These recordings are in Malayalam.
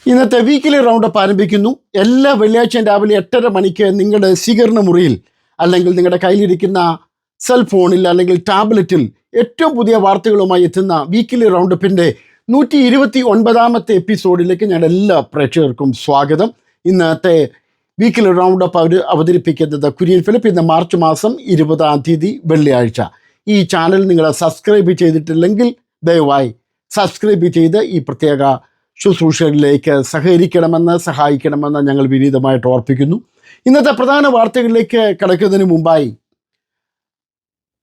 ഇന്നത്തെ വീക്കിലി റൗണ്ടപ്പ് ആരംഭിക്കുന്നു. എല്ലാ വെള്ളിയാഴ്ചയും രാവിലെ 8:30 മണിക്ക് നിങ്ങളുടെ സ്വീകരണ മുറിയിൽ അല്ലെങ്കിൽ നിങ്ങളുടെ കയ്യിലിരിക്കുന്ന സെൽഫോണിൽ അല്ലെങ്കിൽ ടാബ്ലറ്റിൽ ഏറ്റവും പുതിയ വാർത്തകളുമായി എത്തുന്ന വീക്കിലി റൗണ്ടപ്പിൻ്റെ 129ാമത്തെ എപ്പിസോഡിലേക്ക് ഞാൻ എല്ലാ പ്രേക്ഷകർക്കും സ്വാഗതം. ഇന്നത്തെ വീക്കിലി റൗണ്ടപ്പ് അവതരിപ്പിക്കുന്നത് കുര്യൻ ഫിലിപ്പ്. ഇന്ന് മാർച്ച് മാസം 20-ാം തീയതി വെള്ളിയാഴ്ച. ഈ ചാനൽ നിങ്ങൾ സബ്സ്ക്രൈബ് ചെയ്തിട്ടില്ലെങ്കിൽ ദയവായി സബ്സ്ക്രൈബ് ചെയ്ത് ഈ പ്രത്യേക ശുശ്രൂഷകളിലേക്ക് സഹായിക്കണമെന്ന് ഞങ്ങൾ വിനീതമായിട്ട് ഓർപ്പിക്കുന്നു. ഇന്നത്തെ പ്രധാന വാർത്തകളിലേക്ക് കടക്കുന്നതിന് മുമ്പായി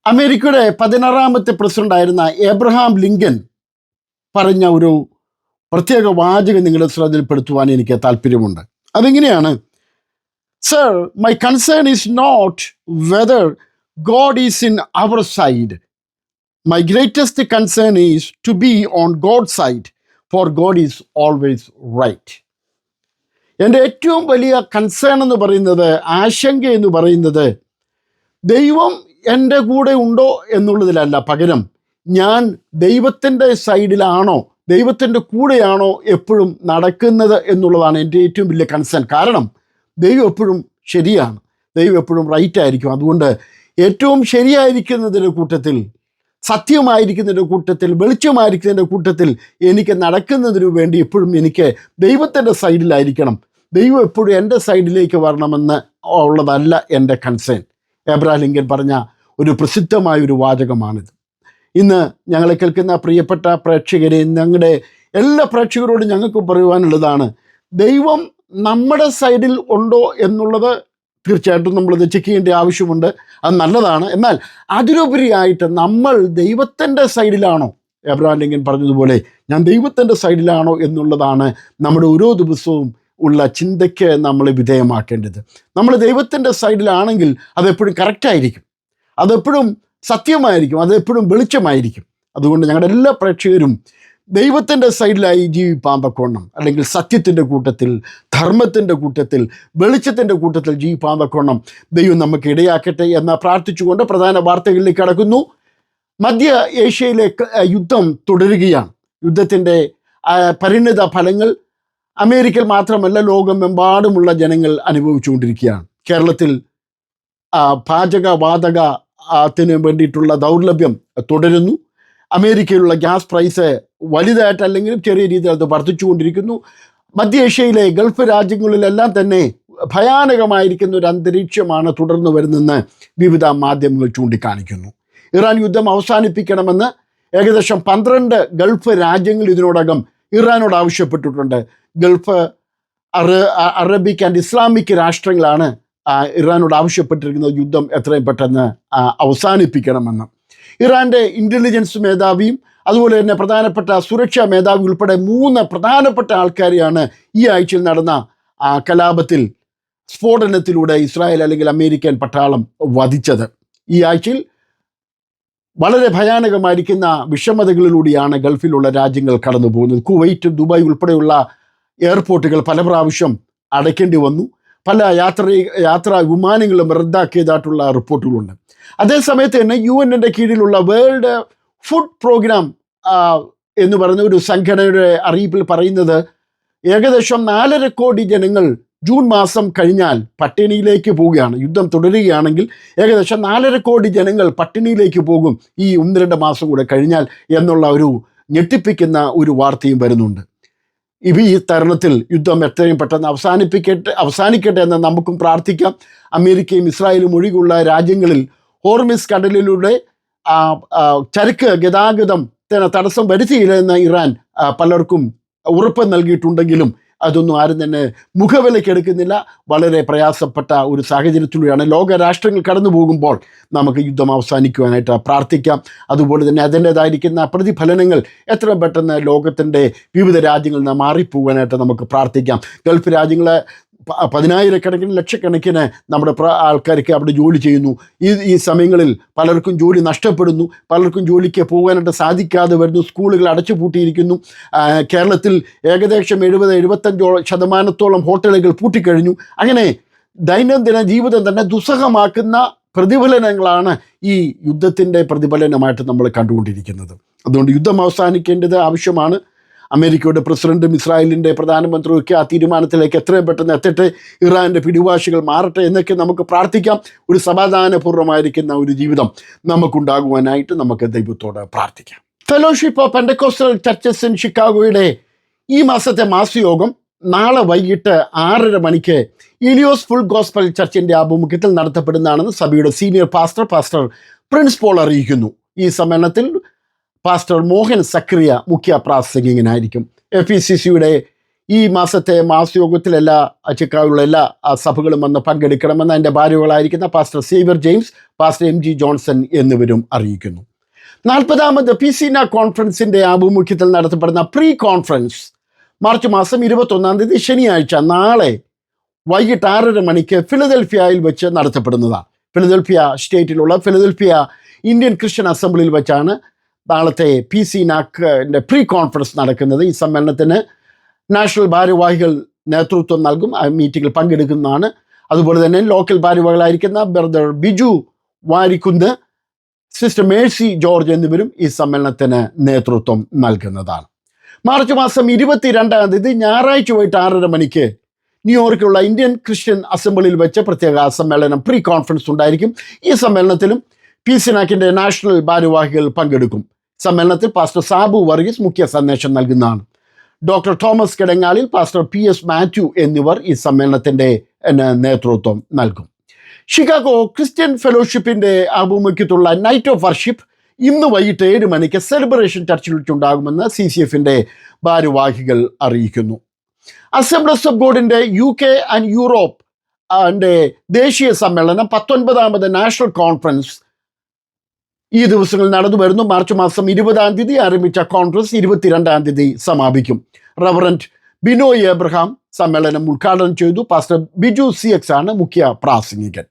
അമേരിക്കയുടെ 16ാമത്തെ പ്രസിഡന്റായിരുന്ന എബ്രഹാം ലിങ്കൻ പറഞ്ഞ ഒരു പ്രത്യേക വാചകം നിങ്ങളുടെ ശ്രദ്ധയിൽപ്പെടുത്തുവാൻ എനിക്ക് താല്പര്യമുണ്ട്. അതെങ്ങനെയാണ്? Sir, my concern is not whether God is in our side. My greatest concern is to be on God side, for God is always right. എൻ്റെ ഏറ്റവും വലിയ കൺസേൺ എന്ന് പറയുന്നത്, ആശങ്ക എന്ന് പറയുന്നത്, ദൈവം എൻ്റെ കൂടെ ഉണ്ടോ എന്നുള്ളതിലല്ല, പകരം ഞാൻ ദൈവത്തിൻ്റെ സൈഡിലാണോ, ദൈവത്തിൻ്റെ കൂടെയാണോ എപ്പോഴും നടക്കുന്നത് എന്നുള്ളതാണ് എൻ്റെ ഏറ്റവും വലിയ കൺസേൺ. കാരണം ദൈവം എപ്പോഴും ശരിയാണ്, ദൈവം എപ്പോഴും റൈറ്റ് ആയിരിക്കും. അതുകൊണ്ട് ഏറ്റവും ശരിയായിരിക്കുന്നതിൻ്റെ കൂട്ടത്തിൽ, സത്യമായിരിക്കുന്നതിൻ്റെ കൂട്ടത്തിൽ, വെളിച്ചമായിരിക്കുന്നതിൻ്റെ കൂട്ടത്തിൽ എനിക്ക് നടക്കുന്നതിനു വേണ്ടി എപ്പോഴും എനിക്ക് ദൈവത്തിൻ്റെ സൈഡിലായിരിക്കണം. ദൈവം എപ്പോഴും എൻ്റെ സൈഡിലേക്ക് വരണമെന്ന് ഉള്ളതല്ല എൻ്റെ കൺസേൺ. എബ്രഹാം ലിങ്കൻ പറഞ്ഞ ഒരു പ്രസിദ്ധമായൊരു വാചകമാണിത്. ഇന്ന് ഞങ്ങളെ കേൾക്കുന്ന പ്രിയപ്പെട്ട പ്രേക്ഷകരെ, ഞങ്ങളുടെ എല്ലാ പ്രേക്ഷകരോടും ഞങ്ങൾക്ക് പറയുവാനുള്ളതാണ്, ദൈവം നമ്മുടെ സൈഡിൽ ഉണ്ടോ എന്നുള്ളത് തീർച്ചയായിട്ടും നമ്മളത് ചെക്ക് ചെയ്യേണ്ട ആവശ്യമുണ്ട്. അത് നല്ലതാണ്. എന്നാൽ അതിലുപരിയായിട്ട് നമ്മൾ ദൈവത്തിൻ്റെ സൈഡിലാണോ, എബ്രഹാം ലിങ്കൻ പറഞ്ഞതുപോലെ ഞാൻ ദൈവത്തിൻ്റെ സൈഡിലാണോ എന്നുള്ളതാണ് നമ്മുടെ ഓരോ ദിവസവും ഉള്ള ചിന്തയ്ക്ക് നമ്മൾ വിധേയമാക്കേണ്ടത്. നമ്മൾ ദൈവത്തിൻ്റെ സൈഡിലാണെങ്കിൽ അതെപ്പോഴും കറക്റ്റായിരിക്കും, അതെപ്പോഴും സത്യമായിരിക്കും, അതെപ്പോഴും വെളിച്ചമായിരിക്കും. അതുകൊണ്ട് ഞങ്ങളുടെ എല്ലാ പ്രേക്ഷകരും ദൈവത്തിൻ്റെ സൈഡിലായി ജീവിപ്പാൻ തക്കവണ്ണം, അല്ലെങ്കിൽ സത്യത്തിൻ്റെ കൂട്ടത്തിൽ, ധർമ്മത്തിൻ്റെ കൂട്ടത്തിൽ, വെളിച്ചത്തിൻ്റെ കൂട്ടത്തിൽ ജീവിപ്പാൻ തക്കവണ്ണം ദൈവം നമുക്ക് ഇടയാക്കട്ടെ എന്ന് പ്രാർത്ഥിച്ചുകൊണ്ട് പ്രധാന വാർത്തകളിലേക്ക് കടക്കുന്നു. മധ്യ ഏഷ്യയിലെ യുദ്ധം തുടരുകയാണ്. യുദ്ധത്തിൻ്റെ പരിണിത ഫലങ്ങൾ അമേരിക്കയിൽ മാത്രമല്ല ലോകമെമ്പാടുമുള്ള ജനങ്ങൾ അനുഭവിച്ചുകൊണ്ടിരിക്കുകയാണ്. കേരളത്തിൽ പാചകവാതകത്തിന് വേണ്ടിയിട്ടുള്ള ദൗർലഭ്യം തുടരുന്നു. അമേരിക്കയിലുള്ള ഗ്യാസ് പ്രൈസ് വലുതായിട്ടല്ലെങ്കിലും ചെറിയ രീതിയിൽ അത് വർദ്ധിച്ചുകൊണ്ടിരിക്കുന്നു. മധ്യ ഏഷ്യയിലെ ഗൾഫ് രാജ്യങ്ങളിലെല്ലാം തന്നെ ഭയാനകമായിരിക്കുന്ന ഒരു അന്തരീക്ഷമാണ് തുടർന്നു വരുന്നതെന്ന് വിവിധ മാധ്യമങ്ങൾ ചൂണ്ടിക്കാണിക്കുന്നു. ഇറാൻ യുദ്ധം അവസാനിപ്പിക്കണമെന്ന് ഏകദേശം 12 ഗൾഫ് രാജ്യങ്ങൾ ഇതിനോടകം ഇറാനോട് ആവശ്യപ്പെട്ടിട്ടുണ്ട്. ഗൾഫ് അറബിക് ആൻഡ് ഇസ്ലാമിക് രാഷ്ട്രങ്ങളാണ് ഇറാനോട് ആവശ്യപ്പെട്ടിരിക്കുന്നത് യുദ്ധം എത്രയും പെട്ടെന്ന് അവസാനിപ്പിക്കണമെന്ന്. ഇറാൻ്റെ ഇൻ്റലിജൻസ് മേധാവിയും അതുപോലെ തന്നെ പ്രധാനപ്പെട്ട സുരക്ഷാ മേധാവി ഉൾപ്പെടെ 3 പ്രധാനപ്പെട്ട ആൾക്കാരെയാണ് ഈ ആഴ്ചയിൽ നടന്ന കലാപത്തിൽ, സ്ഫോടനത്തിലൂടെ ഇസ്രായേൽ അല്ലെങ്കിൽ അമേരിക്കൻ പട്ടാളം വധിച്ചത്. ഈ ആഴ്ചയിൽ വളരെ ഭയാനകമായിരിക്കുന്ന വിഷമതകളിലൂടെയാണ് ഗൾഫിലുള്ള രാജ്യങ്ങൾ കടന്നു പോകുന്നത്. കുവൈറ്റ്, ദുബായ് ഉൾപ്പെടെയുള്ള എയർപോർട്ടുകൾ പല പ്രാവശ്യം അടയ്ക്കേണ്ടി വന്നു. പല യാത്രാ വിമാനങ്ങളും റദ്ദാക്കിയതായിട്ടുള്ള റിപ്പോർട്ടുകളുണ്ട്. അതേസമയത്ത് തന്നെ UN കീഴിലുള്ള വേൾഡ് ഫുഡ് പ്രോഗ്രാം എന്ന് പറയുന്ന ഒരു സംഘടനയുടെ അറിയിപ്പിൽ പറയുന്നത്, ഏകദേശം 4.5 കോടി ജനങ്ങൾ ജൂൺ മാസം കഴിഞ്ഞാൽ പട്ടിണിയിലേക്ക് പോവുകയാണ്. യുദ്ധം തുടരുകയാണെങ്കിൽ ഏകദേശം 4.5 കോടി ജനങ്ങൾ പട്ടിണിയിലേക്ക് പോകും ഈ 1-2 മാസം കൂടെ കഴിഞ്ഞാൽ എന്നുള്ള ഒരു ഞെട്ടിപ്പിക്കുന്ന ഒരു വാർത്തയും വരുന്നുണ്ട്. ഈ തരുണത്തിൽ യുദ്ധം എത്രയും പെട്ടെന്ന് അവസാനിക്കട്ടെ എന്ന് നമുക്കും പ്രാർത്ഥിക്കാം. അമേരിക്കയും ഇസ്രായേലും ഒഴികെയുള്ള രാജ്യങ്ങളിൽ ഹോർമിസ് കടലിലൂടെ ചരക്ക് ഗതാഗതത്തിന് തടസ്സം വരുത്തിയില്ല എന്ന് ഇറാൻ പലർക്കും ഉറപ്പ് നൽകിയിട്ടുണ്ടെങ്കിലും അതൊന്നും ആരും തന്നെ മുഖവിലക്കെടുക്കുന്നില്ല. വളരെ പ്രയാസപ്പെട്ട ഒരു സാഹചര്യത്തിലൂടെയാണ് ലോക രാഷ്ട്രങ്ങൾ കടന്നു പോകുമ്പോൾ നമുക്ക് യുദ്ധം അവസാനിക്കുവാനായിട്ട് പ്രാർത്ഥിക്കാം. അതുപോലെ തന്നെ അതിൻ്റേതായിരിക്കുന്ന പ്രതിഫലനങ്ങൾ എത്രയും പെട്ടെന്ന് ലോകത്തിൻ്റെ വിവിധ രാജ്യങ്ങളിൽ നിന്ന് മാറിപ്പോകാനായിട്ട് നമുക്ക് പ്രാർത്ഥിക്കാം. ഗൾഫ് രാജ്യങ്ങളെ 10,000-കണക്കിന് ലക്ഷക്കണക്കിന് നമ്മുടെ ആൾക്കാർക്ക് അവിടെ ജോലി ചെയ്യുന്നു. ഈ സമയങ്ങളിൽ പലർക്കും ജോലി നഷ്ടപ്പെടുന്നു, പലർക്കും ജോലിക്ക് പോകാനായിട്ട് സാധിക്കാതെ വരുന്നു. സ്കൂളുകൾ അടച്ചുപൂട്ടിയിരിക്കുന്നു. കേരളത്തിൽ ഏകദേശം 70-75% ഹോട്ടലുകൾ പൂട്ടിക്കഴിഞ്ഞു. അങ്ങനെ ദൈനംദിന ജീവിതം തന്നെ ദുസ്സഹമാക്കുന്ന പ്രതിഫലനങ്ങളാണ് ഈ യുദ്ധത്തിൻ്റെ പ്രതിഫലനമായിട്ട് നമ്മൾ കണ്ടുകൊണ്ടിരിക്കുന്നത്. അതുകൊണ്ട് യുദ്ധം അവസാനിക്കേണ്ടത് ആവശ്യമാണ്. അമേരിക്കയുടെ പ്രസിഡന്റും ഇസ്രായേലിൻ്റെ പ്രധാനമന്ത്രിയും ഒക്കെ ആ തീരുമാനത്തിലേക്ക് എത്രയും പെട്ടെന്ന് എത്തട്ടെ, ഇറാൻ്റെ പിടിവാശികൾ മാറട്ടെ എന്നൊക്കെ നമുക്ക് പ്രാർത്ഥിക്കാം. ഒരു സമാധാനപൂർവ്വമായിരിക്കുന്ന ഒരു ജീവിതം നമുക്കുണ്ടാകുവാനായിട്ട് നമുക്ക് ദൈവത്തോട് പ്രാർത്ഥിക്കാം. Fellowship of Pentecostal churches in ഷിക്കാഗോയുടെ ഈ മാസത്തെ മാസയോഗം നാളെ വൈകിട്ട് 6:30 മണിക്ക് ഇലിയോസ് ഫുൾ ഗോസ്പൽ ചർച്ചിൻ്റെ ആഭിമുഖ്യത്തിൽ നടത്തപ്പെടുന്നതാണെന്ന് സഭയുടെ സീനിയർ പാസ്റ്റർ പ്രിൻസ് പോൾ അറിയിക്കുന്നു. ഈ സമ്മേളനത്തിൽ പാസ്റ്റർ മോഹൻ സക്രിയ മുഖ്യ പ്രാസംഗികനായിരിക്കും. FECCയുടെ ഈ മാസത്തെ മാസയോഗത്തിൽ ചിക്കാഗോയിലുള്ള എല്ലാ സഭകളും വന്ന് പങ്കെടുക്കണമെന്ന് അതിൻ്റെ ഭാര്യകളായിരിക്കുന്ന pastor Xavier James, pastor MG Johnson എന്നിവരും അറിയിക്കുന്നു. 40ാമത് PCNA കോൺഫറൻസിൻ്റെ ആഭിമുഖ്യത്തിൽ നടത്തപ്പെടുന്ന പ്രീ കോൺഫറൻസ് മാർച്ച് മാസം 21-ാം തീയതി ശനിയാഴ്ച നാളെ വൈകിട്ട് 6:30 മണിക്ക് ഫിലദൽഫിയയിൽ വെച്ച് നടത്തപ്പെടുന്നതാണ്. ഫിലദൽഫിയ സ്റ്റേറ്റിലുള്ള ഫിലദൽഫിയ ഇന്ത്യൻ ക്രിസ്ത്യൻ അസംബ്ലിയിൽ വെച്ചാണ് നാളത്തെ PCNAൻ്റെ പ്രീ കോൺഫറൻസ് നടക്കുന്നത്. ഈ സമ്മേളനത്തിന് നാഷണൽ ഭാരവാഹികൾ നേതൃത്വം നൽകും, ആ മീറ്റിങ്ങിൽ പങ്കെടുക്കുന്നതാണ്. അതുപോലെ തന്നെ ലോക്കൽ ഭാരവാഹികളായിരിക്കുന്ന brother Biju Varikkunnu, sister Mercy George എന്നിവരും ഈ സമ്മേളനത്തിന് നേതൃത്വം നൽകുന്നതാണ്. മാർച്ച് മാസം 22-ാം തീയതി ഞായറാഴ്ച വൈകിട്ട് 6:30 മണിക്ക് ന്യൂയോർക്കിലുള്ള ഇന്ത്യൻ ക്രിസ്ത്യൻ അസംബ്ലിയിൽ വെച്ച് പ്രത്യേക സമ്മേളനം പ്രീ കോൺഫറൻസ് ഉണ്ടായിരിക്കും. ഈ സമ്മേളനത്തിലും PCNAക്കിൻ്റെ നാഷണൽ ഭാരവാഹികൾ പങ്കെടുക്കും. സമ്മേളനത്തിൽ പാസ്റ്റർ സാബു വർഗീസ് മുഖ്യ സന്ദേശം നൽകുന്നതാണ്. Doctor Thomas Kidangalil, pastor PS Mathew എന്നിവർ ഈ സമ്മേളനത്തിൻ്റെ നേതൃത്വം നൽകും. ഷിക്കാഗോ ക്രിസ്ത്യൻ ഫെലോഷിപ്പിൻ്റെ ആഭിമുഖ്യത്തിലുള്ള നൈറ്റ് ഓഫ് വർഷിപ്പ് ഇന്ന് വൈകിട്ട് 7 മണിക്ക് സെലിബ്രേഷൻ ചർച്ചിൽ വെച്ചുണ്ടാകുമെന്ന് CCFൻ്റെ ഭാരവാഹികൾ അറിയിക്കുന്നു. അസംബ്ലീസ് ഓഫ് ഗോഡിൻ്റെ UK ആൻഡ് യൂറോപ്പ് ദേശീയ സമ്മേളനം 19ാമത് നാഷണൽ കോൺഫറൻസ് ഈ ദിവസങ്ങളിൽ നടന്നു വരുന്നു. മാർച്ച് മാസം 20-ാം തീയതി ആരംഭിച്ച കോൺഫറൻസ് 22-ാം തീയതി സമാപിക്കും. റവറന്റ് ബിനോയ് എബ്രഹാം സമ്മേളനം ഉദ്ഘാടനം ചെയ്തു. പാസ്റ്റർ ബിജു CX ആണ് മുഖ്യ പ്രാസംഗികൻ.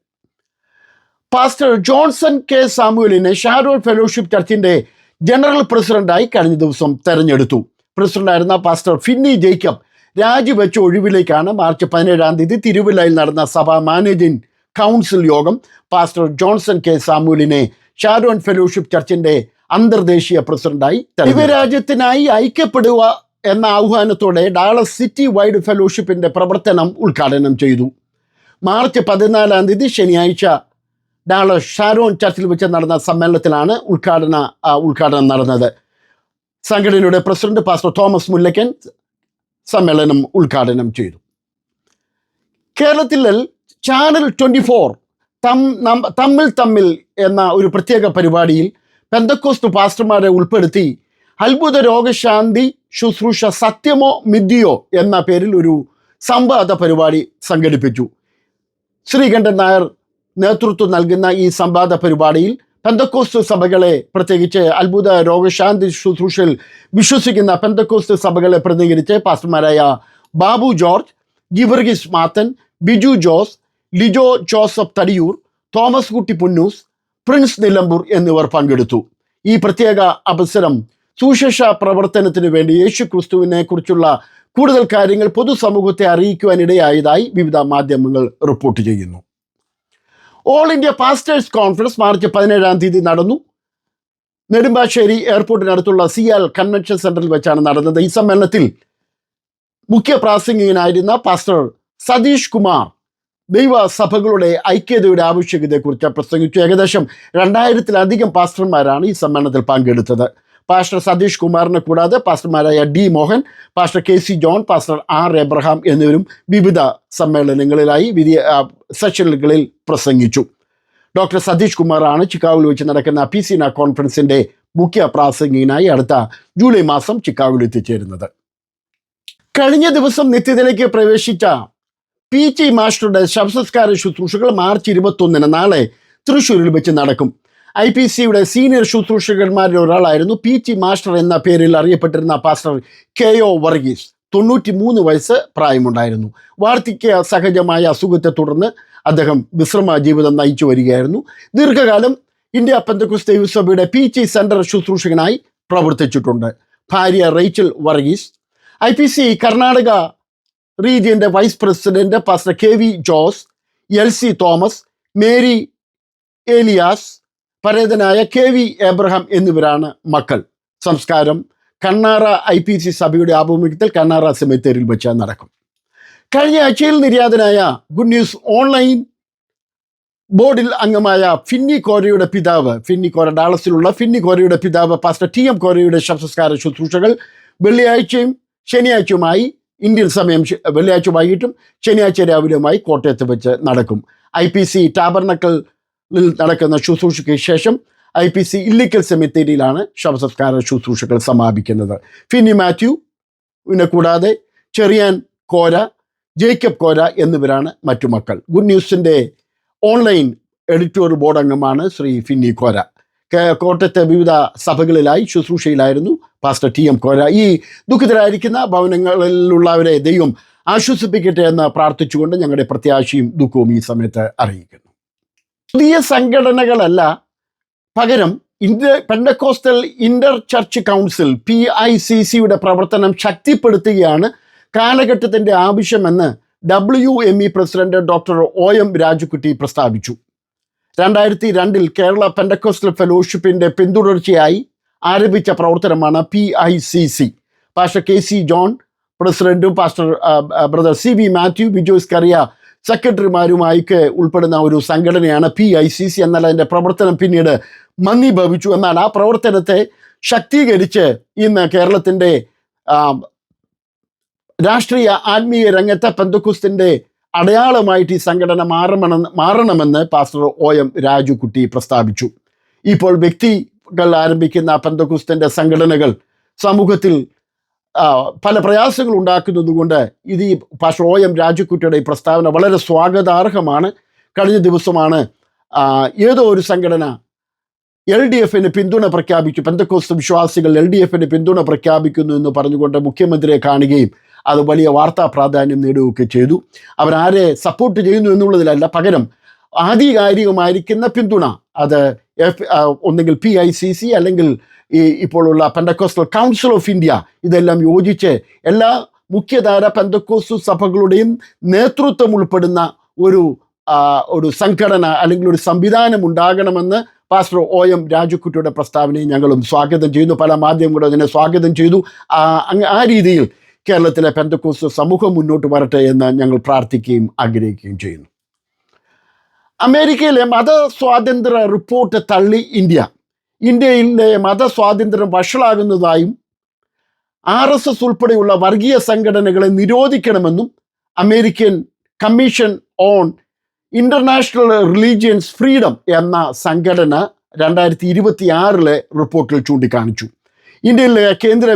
പാസ്റ്റർ ജോൺസൺ K സാമുവലിനെ ഷാരോൺ ഫെലോഷിപ്പ് ചർച്ചിൻ്റെ ജനറൽ പ്രസിഡന്റായി കഴിഞ്ഞ ദിവസം തെരഞ്ഞെടുത്തു. പ്രസിഡന്റായിരുന്ന പാസ്റ്റർ ഫിന്നി ജേക്കബ് രാജിവെച്ച ഒഴിവിലേക്കാണ് മാർച്ച് 17-ാം തീയതി തിരുവല്ലയിൽ നടന്ന സഭാ മാനേജിംഗ് കൗൺസിൽ യോഗം പാസ്റ്റർ ജോൺസൺ K സാമുവലിനെ ഷാരോൺ ഫെലോഷിപ്പ് ചർച്ചിൻ്റെ അന്തർദേശീയ പ്രസിഡന്റായി ദൈവരാജ്യത്തിനായി ഐക്യപ്പെടുക എന്ന ആഹ്വാനത്തോടെ ഡാളസ് സിറ്റി വൈഡ് ഫെലോഷിപ്പിൻ്റെ പ്രവർത്തനം ഉദ്ഘാടനം ചെയ്തു. മാർച്ച് 14-ാം തീയതി ശനിയാഴ്ച ഡാളസ് ഷാരോൺ ചർച്ചിൽ വെച്ച് നടന്ന സമ്മേളനത്തിലാണ് ഉദ്ഘാടനം നടന്നത്. സംഘടനയുടെ പ്രസിഡന്റ് പാസ്റ്റർ തോമസ് മുല്ലക്കൻ സമ്മേളനം ഉദ്ഘാടനം ചെയ്തു. കേരളത്തിൽ ചാനൽ 24 തമ്മിൽ എന്ന ഒരു പ്രത്യേക പരിപാടിയിൽ പെന്തക്കോസ്ത് പാസ്റ്റർമാരെ ഉൾപ്പെടുത്തി അത്ഭുത രോഗശാന്തി ശുശ്രൂഷ സത്യമോ മിഥ്യയോ എന്ന പേരിൽ ഒരു സംവാദ പരിപാടി സംഘടിപ്പിച്ചു. ശ്രീകണ്ഠൻ നായർ നേതൃത്വം നൽകുന്ന ഈ സംവാദ പരിപാടിയിൽ പെന്തക്കോസ്ത് സഭകളെ, പ്രത്യേകിച്ച് അത്ഭുത രോഗശാന്തി ശുശ്രൂഷയിൽ വിശ്വസിക്കുന്ന പെന്തക്കോസ്ത് സഭകളെ പ്രതിനിധീകരിച്ച് പാസ്റ്റർമാരായ Babu George, Geevarghese Mathan, Biju Jose, Lijo Joseph Thadiyoor, Thomas Kutty Punnoose, Prince Nilambur എന്നിവർ പങ്കെടുത്തു. ഈ പ്രത്യേക അവസരം സുവിശേഷ പ്രവർത്തനത്തിന് വേണ്ടി യേശു ക്രിസ്തുവിനെ കുറിച്ചുള്ള കൂടുതൽ കാര്യങ്ങൾ പൊതുസമൂഹത്തെ അറിയിക്കുവാനിടയായതായി വിവിധ മാധ്യമങ്ങൾ റിപ്പോർട്ട് ചെയ്യുന്നു. All India pastors conference March 17-ാം തീയതി നടന്നു. നെടുമ്പാശ്ശേരി എയർപോർട്ടിനടുത്തുള്ള CL കൺവെൻഷൻ സെന്ററിൽ വെച്ചാണ് നടന്നത്. ഈ സമ്മേളനത്തിൽ മുഖ്യ പ്രാസംഗികനായിരുന്ന പാസ്റ്റർ സതീഷ് കുമാർ ദൈവസഭകളുടെ ഐക്യതയുടെ ആവശ്യകതയെക്കുറിച്ച് പ്രസംഗിച്ചു. ഏകദേശം 2000-ലധികം പാസ്റ്റർമാരാണ് ഈ സമ്മേളനത്തിൽ പങ്കെടുത്തത്. പാസ്റ്റർ സതീഷ് കുമാറിനെ കൂടാതെ പാസ്റ്റർമാരായ D Mohan, pastor KC John, pastor R Abraham എന്നിവരും വിവിധ സമ്മേളനങ്ങളിലായി സെഷനുകളിൽ പ്രസംഗിച്ചു. ഡോക്ടർ സതീഷ് കുമാറാണ് ചിക്കാഗോയിൽ വെച്ച് നടക്കുന്ന PCNA കോൺഫറൻസിൻ്റെ മുഖ്യ പ്രാസംഗികനായി അടുത്ത ജൂലൈ മാസം ചിക്കാഗോയിൽ എത്തിച്ചേരുന്നത്. കഴിഞ്ഞ ദിവസം നിത്യത്തിലേക്ക് പ്രവേശിച്ച PT മാസ്റ്ററുടെ ശവസംസ്കാര ശുശ്രൂഷകൾ മാർച്ച് 21-ന് നാളെ തൃശ്ശൂരിൽ വെച്ച് നടക്കും. IPCയുടെ സീനിയർ ശുശ്രൂഷകന്മാരിൽ ഒരാളായിരുന്നു PT മാസ്റ്റർ എന്ന പേരിൽ അറിയപ്പെട്ടിരുന്ന പാസ്റ്റർ KO വർഗീസ്. 93 വയസ്സ് പ്രായമുണ്ടായിരുന്നു. വാർദ്ധക്യ സഹജമായ അസുഖത്തെ തുടർന്ന് അദ്ദേഹം വിശ്രമ ജീവിതം നയിച്ചു വരികയായിരുന്നു. ദീർഘകാലം ഇന്ത്യ പെന്തക്കോസ്ത് ദൈവസഭയുടെ PT സെൻറ്റർ ശുശ്രൂഷകനായി പ്രവർത്തിച്ചിട്ടുണ്ട്. ഭാര്യ റേച്ചൽ വർഗീസ്, IPC കർണാടക റീജിയൻ്റെ vice president pastor KV Jose, LC Thomas, Mary Elias, പരേതനായ KV എബ്രഹാം എന്നിവരാണ് മക്കൾ. സംസ്കാരം കണ്ണാറ IPC സഭയുടെ ആഭിമുഖ്യത്തിൽ കണ്ണാറ സെമിത്തേരിയിൽ വെച്ച് നടക്കും. കഴിഞ്ഞ ആഴ്ചയിൽ നിര്യാതനായ ഗുഡ് ന്യൂസ് ഓൺലൈൻ ബോർഡിൽ അംഗമായ ഫിന്നി കോരയുടെ പിതാവ്, ഫിന്നി കോര ഡാളസിലുള്ള ഫിന്നി കോരയുടെ പിതാവ് പാസ്റ്റർ TM കോരയുടെ ശവസംസ്കാര ശുശ്രൂഷകൾ വെള്ളിയാഴ്ചയും ശനിയാഴ്ചയുമായി ഇന്ത്യൻ സമയം വെള്ളിയാഴ്ച വൈകിട്ടും ശനിയാഴ്ച രാവിലെയുമായി കോട്ടയത്ത് വെച്ച് നടക്കും. IPC ടാബർനക്കലിൽ നടക്കുന്ന ശുശ്രൂഷയ്ക്ക് ശേഷം IPC ഇല്ലിക്കൽ സെമിത്തേരിയിലാണ് ശവസംസ്കാര ശുശ്രൂഷകൾ സമാപിക്കുന്നത്. ഫിന്നി മാത്യുവിനെ കൂടാതെ ചെറിയാൻ കോര, ജേക്കബ് കോര എന്നിവരാണ് മറ്റു മക്കൾ. ഗുഡ് ന്യൂസിൻ്റെ ഓൺലൈൻ എഡിറ്റോറിയൽ ബോർഡ് അംഗമാണ് ശ്രീ ഫിന്നി കോര. കോട്ടയത്തെ വിവിധ സഭകളിലായി ശുശ്രൂഷയിലായിരുന്നു പാസ്റ്റർ TM കോര. ഈ ദുഃഖിതരായിരിക്കുന്ന ഭവനങ്ങളിലുള്ളവരെ ദൈവം ആശ്വസിപ്പിക്കട്ടെ എന്ന് പ്രാർത്ഥിച്ചുകൊണ്ട് ഞങ്ങളുടെ പ്രത്യാശയും ദുഃഖവും ഈ സമയത്ത് അറിയിക്കുന്നു. പുതിയ സംഘടനകളല്ല, പകരം പെന്തക്കോസ്റ്റൽ ഇന്റർ ചർച്ച് കൗൺസിൽ PICCയുടെ പ്രവർത്തനം ശക്തിപ്പെടുത്തുകയാണ് കാലഘട്ടത്തിൻ്റെ ആവശ്യമെന്ന് WME president doctor OM Rajukutty പ്രസ്താവിച്ചു. 2002 കേരള പെന്തക്കോസ്റ്റൽ ഫെലോഷിപ്പിൻ്റെ പിന്തുടർച്ചയായി ആരംഭിച്ച പ്രവർത്തനമാണ് PICC. പാസ്റ്റർ KC ജോൺ പ്രസിഡന്റും പാസ്റ്റർ ബ്രദർ CB മാത്യു, ബിജോയ്സ് കറിയ സെക്രട്ടറിമാരുമായിക്ക് ഉൾപ്പെടുന്ന ഒരു സംഘടനയാണ് PICC. എന്നാൽ അതിൻ്റെ പ്രവർത്തനം പിന്നീട് മന്ദീഭവിച്ചു. എന്നാൽ ആ പ്രവർത്തനത്തെ ശക്തീകരിച്ച് ഇന്ന് കേരളത്തിൻ്റെ രാഷ്ട്രീയ ആത്മീയ രംഗത്തെ പെന്തക്കോസ്തിൻ്റെ അടയാളമായിട്ട് ഈ സംഘടന മാറണമെന്ന് പാസ്റ്റർ OM രാജുക്കുട്ടി പ്രസ്താവിച്ചു. ഇപ്പോൾ വ്യക്തികൾ ആരംഭിക്കുന്ന പെന്തക്കോസ്തിൻ്റെ സംഘടനകൾ സമൂഹത്തിൽ പല പ്രയാസങ്ങൾ ഉണ്ടാക്കുന്നത് കൊണ്ട് ഇത് ഈ പാസ്റ്റർ OM രാജുക്കുട്ടിയുടെ ഈ പ്രസ്താവന വളരെ സ്വാഗതാർഹമാണ്. കഴിഞ്ഞ ദിവസമാണ് ഏതോ ഒരു സംഘടന LDFന് പിന്തുണ പ്രഖ്യാപിച്ചു, പെന്തക്കോസ്ത് വിശ്വാസികൾ LDFന് പിന്തുണ പ്രഖ്യാപിക്കുന്നു എന്ന് പറഞ്ഞുകൊണ്ട് മുഖ്യമന്ത്രിയെ കാണുകയും അത് വലിയ വാർത്താ പ്രാധാന്യം നേടുകയൊക്കെ ചെയ്തു. അവരാരെ സപ്പോർട്ട് ചെയ്യുന്നു എന്നുള്ളതിലല്ല, പകരം ആധികാരികമായിരിക്കുന്ന പിന്തുണ അത് ഒന്നെങ്കിൽ PICC അല്ലെങ്കിൽ ഇപ്പോഴുള്ള പെന്തക്കോസ്റ്റൽ കൗൺസിൽ ഓഫ് ഇന്ത്യ ഇതെല്ലാം യോജിച്ച് എല്ലാ മുഖ്യധാര പെന്തക്കോസ്തു സഭകളുടെയും നേതൃത്വം ഉൾപ്പെടുന്ന ഒരു സംഘടന അല്ലെങ്കിൽ ഒരു സംവിധാനം ഉണ്ടാകണമെന്ന് പാസ്റ്റർ OM രാജുക്കുട്ടിയുടെ പ്രസ്താവനയെ ഞങ്ങളും സ്വാഗതം ചെയ്യുന്നു. പല മാധ്യമങ്ങളും അതിനെ സ്വാഗതം ചെയ്തു. ആ രീതിയിൽ കേരളത്തിലെ പെന്തക്കോസ്തു സമൂഹം മുന്നോട്ട് വരട്ടെ എന്ന് ഞങ്ങൾ പ്രാർത്ഥിക്കുകയും ആഗ്രഹിക്കുകയും ചെയ്യുന്നു. അമേരിക്കയിലെ മതസ്വാതന്ത്ര്യ റിപ്പോർട്ട് തള്ളി ഇന്ത്യയിലെ മതസ്വാതന്ത്ര്യം വഷളാകുന്നതായും RSS ഉൾപ്പെടെയുള്ള വർഗീയ സംഘടനകളെ നിരോധിക്കണമെന്നും American commission on international religions freedom എന്ന സംഘടന 2026 റിപ്പോർട്ടിൽ ചൂണ്ടിക്കാണിച്ചു. ഇന്ത്യയിലെ കേന്ദ്ര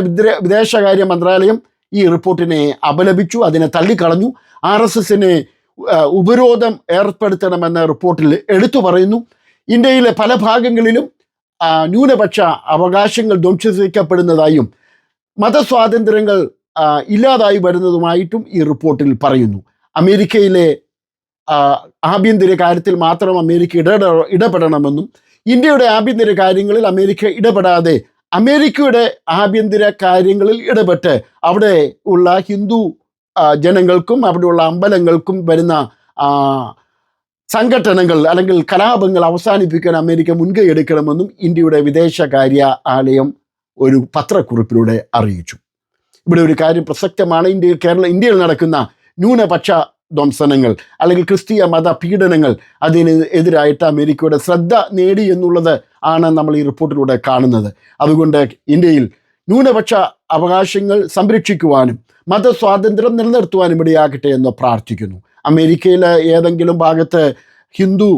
വിദേശകാര്യ മന്ത്രാലയം ഈ റിപ്പോർട്ടിനെ അപലപിച്ചു, അതിനെ തള്ളിക്കളഞ്ഞു. RSSന് ഉപരോധം ഏർപ്പെടുത്തണമെന്ന റിപ്പോർട്ടിൽ എടുത്തു പറയുന്നു. ഇന്ത്യയിലെ പല ഭാഗങ്ങളിലും ന്യൂനപക്ഷ അവകാശങ്ങൾ ധ്വംസിക്കപ്പെടുന്നതായും മതസ്വാതന്ത്ര്യങ്ങൾ ഇല്ലാതായി വരുന്നതുമായിട്ടും ഈ റിപ്പോർട്ടിൽ പറയുന്നു. അമേരിക്കയിലെ ആഭ്യന്തര കാര്യത്തിൽ മാത്രം അമേരിക്ക ഇടപെടണമെന്നും ഇന്ത്യയുടെ ആഭ്യന്തര കാര്യങ്ങളിൽ അമേരിക്ക ഇടപെടാതെ അമേരിക്കയുടെ ആഭ്യന്തര കാര്യങ്ങളിൽ ഇടപെട്ട് അവിടെ ഉള്ള ഹിന്ദു ജനങ്ങൾക്കും അവിടെയുള്ള അമ്പലങ്ങൾക്കും വരുന്ന സംഘടനകൾ അല്ലെങ്കിൽ കലാപങ്ങൾ അവസാനിപ്പിക്കാൻ അമേരിക്ക മുൻകൈ എടുക്കണമെന്നും ഇന്ത്യയുടെ വിദേശകാര്യാലയം ഒരു പത്രക്കുറിപ്പിലൂടെ അറിയിച്ചു. ഇവിടെ ഒരു കാര്യം പ്രസക്തമാണ്. ഇന്ത്യയിൽ നടക്കുന്ന ന്യൂനപക്ഷ ധ്വംസനങ്ങൾ അല്ലെങ്കിൽ ക്രിസ്തീയ മത പീഡനങ്ങൾ, അതിന് എതിരായിട്ട് അമേരിക്കയുടെ ശ്രദ്ധ നേടി എന്നുള്ളത് ആണ് നമ്മൾ ഈ റിപ്പോർട്ടിലൂടെ കാണുന്നത്. അതുകൊണ്ട് ഇന്ത്യയിൽ ന്യൂനപക്ഷ അവകാശങ്ങൾ സംരക്ഷിക്കുവാനും മതസ്വാതന്ത്ര്യം നിലനിർത്തുവാനും ഇടയാകട്ടെ എന്ന് പ്രാർത്ഥിക്കുന്നു. അമേരിക്കയിലെ ഏതെങ്കിലും ഭാഗത്ത് ഹിന്ദു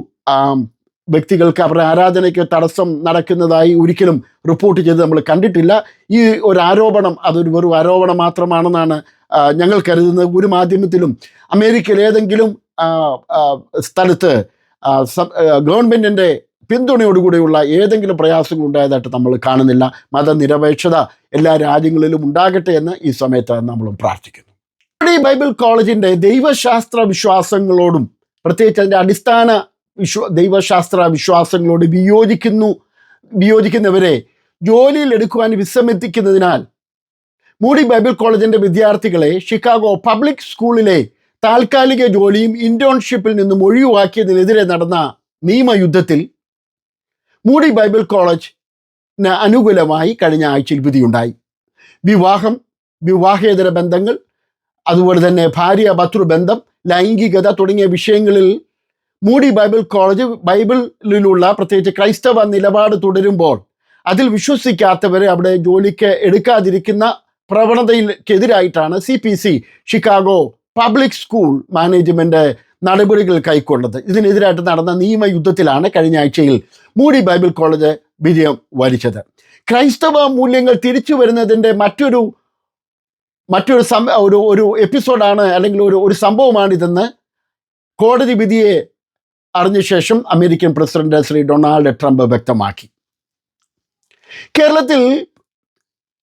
വ്യക്തികൾക്ക് അവരുടെ ആരാധനയ്ക്ക് തടസ്സം നടക്കുന്നതായി ഒരിക്കലും റിപ്പോർട്ട് ചെയ്ത് നമ്മൾ കണ്ടിട്ടില്ല. ഈ ഒരു ആരോപണം അതൊരു വെറും ആരോപണം മാത്രമാണെന്നാണ് ഞങ്ങൾ കരുതുന്നത്. ഒരു മാധ്യമത്തിലും അമേരിക്കയിൽ ഏതെങ്കിലും സ്ഥലത്ത് ഗവൺമെൻറ്റിൻ്റെ പിന്തുണയോടുകൂടിയുള്ള ഏതെങ്കിലും പ്രയാസങ്ങൾ ഉണ്ടായതായിട്ട് നമ്മൾ കാണുന്നില്ല. മതനിരപേക്ഷത എല്ലാ രാജ്യങ്ങളിലും ഉണ്ടാകട്ടെ എന്ന് ഈ സമയത്ത് നമ്മളും പ്രാർത്ഥിക്കുന്നു. ബൈബിൾ കോളേജിൻ്റെ ദൈവശാസ്ത്ര വിശ്വാസങ്ങളോടും പ്രത്യേകിച്ച് അതിൻ്റെ അടിസ്ഥാന ദൈവശാസ്ത്ര വിശ്വാസങ്ങളോട് വിയോജിക്കുന്നവരെ ജോലിയിൽ എടുക്കുവാൻ വിസമ്മതിക്കുന്നതിനാൽ മൂഡി ബൈബിൾ കോളേജിൻ്റെ വിദ്യാർത്ഥികളെ ഷിക്കാഗോ പബ്ലിക് സ്കൂളിലെ താൽക്കാലിക ജോലിയും ഇന്റേൺഷിപ്പിൽ നിന്നും ഒഴിവാക്കിയതിനെതിരെ നടന്ന നിയമയുദ്ധത്തിൽ മൂഡി ബൈബിൾ കോളേജിന് അനുകൂലമായി കഴിഞ്ഞ ആഴ്ചയിൽ വിധിയുണ്ടായി. വിവാഹം, വിവാഹേതര ബന്ധങ്ങൾ, അതുപോലെ തന്നെ ഭാര്യ ഭർതൃബന്ധം, ലൈംഗികത തുടങ്ങിയ വിഷയങ്ങളിൽ മൂഡി ബൈബിൾ കോളേജ് ബൈബിളിലുള്ള പ്രത്യേകിച്ച് ക്രൈസ്തവ നിലപാട് തുടരുമ്പോൾ അതിൽ വിശ്വസിക്കാത്തവരെ അവിടെ ജോലിക്ക് എടുക്കാതിരിക്കുന്ന പ്രവണതയ്ക്കെതിരായിട്ടാണ് CPC Chicago public school management നടപടികൾ കൈക്കൊണ്ടത്. ഇതിനെതിരായിട്ട് നടന്ന നിയമയുദ്ധത്തിലാണ് കഴിഞ്ഞ ആഴ്ചയിൽ മൂഡി ബൈബിൾ കോളേജ് വിജയം വരിച്ചത്. ക്രൈസ്തവ മൂല്യങ്ങൾ തിരിച്ചു വരുന്നതിൻ്റെ മറ്റൊരു ഒരു എപ്പിസോഡാണ്, അല്ലെങ്കിൽ ഒരു സംഭവമാണിതെന്ന് കോടതി വിധിയെ അറിഞ്ഞ ശേഷം American president Shri Donald Trump വ്യക്തമാക്കി. കേരളത്തിൽ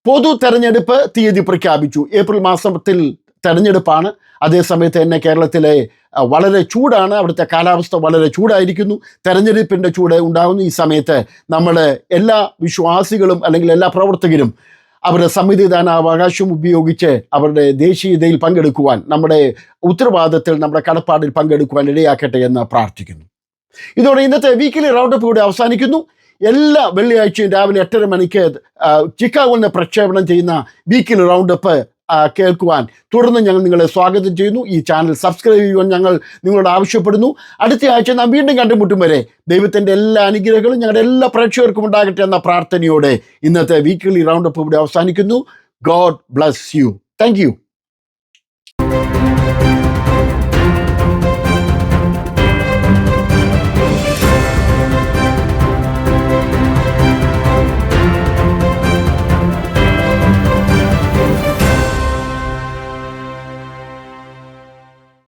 പൊതു തെരഞ്ഞെടുപ്പ് തീയതി പ്രഖ്യാപിച്ചു. ഏപ്രിൽ മാസത്തിൽ തെരഞ്ഞെടുപ്പാണ്. അതേസമയത്ത് തന്നെ കേരളത്തിലെ വളരെ ചൂടാണ്, അവിടുത്തെ കാലാവസ്ഥ വളരെ ചൂടായിരിക്കുന്നു, തെരഞ്ഞെടുപ്പിൻ്റെ ചൂട് ഉണ്ടാകുന്നു. ഈ സമയത്ത് നമ്മൾ എല്ലാ വിശ്വാസികളും അല്ലെങ്കിൽ എല്ലാ പ്രവർത്തകരും അവരുടെ സമ്മതിദാനാവകാശം ഉപയോഗിച്ച് അവരുടെ ദേശീയതയിൽ പങ്കെടുക്കുവാൻ, നമ്മുടെ ഉത്തരവാദിത്തത്തിൽ, നമ്മുടെ കടപ്പാടിൽ പങ്കെടുക്കുവാൻ ഇടയാക്കട്ടെ എന്ന് പ്രാർത്ഥിക്കുന്നു. ഇതോടെ ഇന്നത്തെ വീക്കിലി റൗണ്ടപ്പ് കൂടെ അവസാനിക്കുന്നു. എല്ലാ വെള്ളിയാഴ്ചയും രാവിലെ 8:30 മണിക്ക് ചിക്കാഗോയിൽ നിന്ന് പ്രക്ഷേപണം ചെയ്യുന്ന വീക്കിലി റൗണ്ടപ്പ് കേൾക്കുവാൻ തുടർന്ന് ഞങ്ങൾ നിങ്ങളെ സ്വാഗതം ചെയ്യുന്നു. ഈ ചാനൽ സബ്സ്ക്രൈബ് ചെയ്യുവാൻ ഞങ്ങൾ നിങ്ങളോട് ആവശ്യപ്പെടുന്നു. അടുത്ത ആഴ്ച നാം വീണ്ടും കണ്ടുമുട്ടും വരെ ദൈവത്തിൻ്റെ എല്ലാ അനുഗ്രഹങ്ങളും ഞങ്ങളുടെ എല്ലാ പ്രേക്ഷകർക്കും ഉണ്ടാകട്ടെ എന്ന പ്രാർത്ഥനയോടെ ഇന്നത്തെ വീക്കിലി റൗണ്ടപ്പ് ഇവിടെ അവസാനിക്കുന്നു. God bless you. Thank you.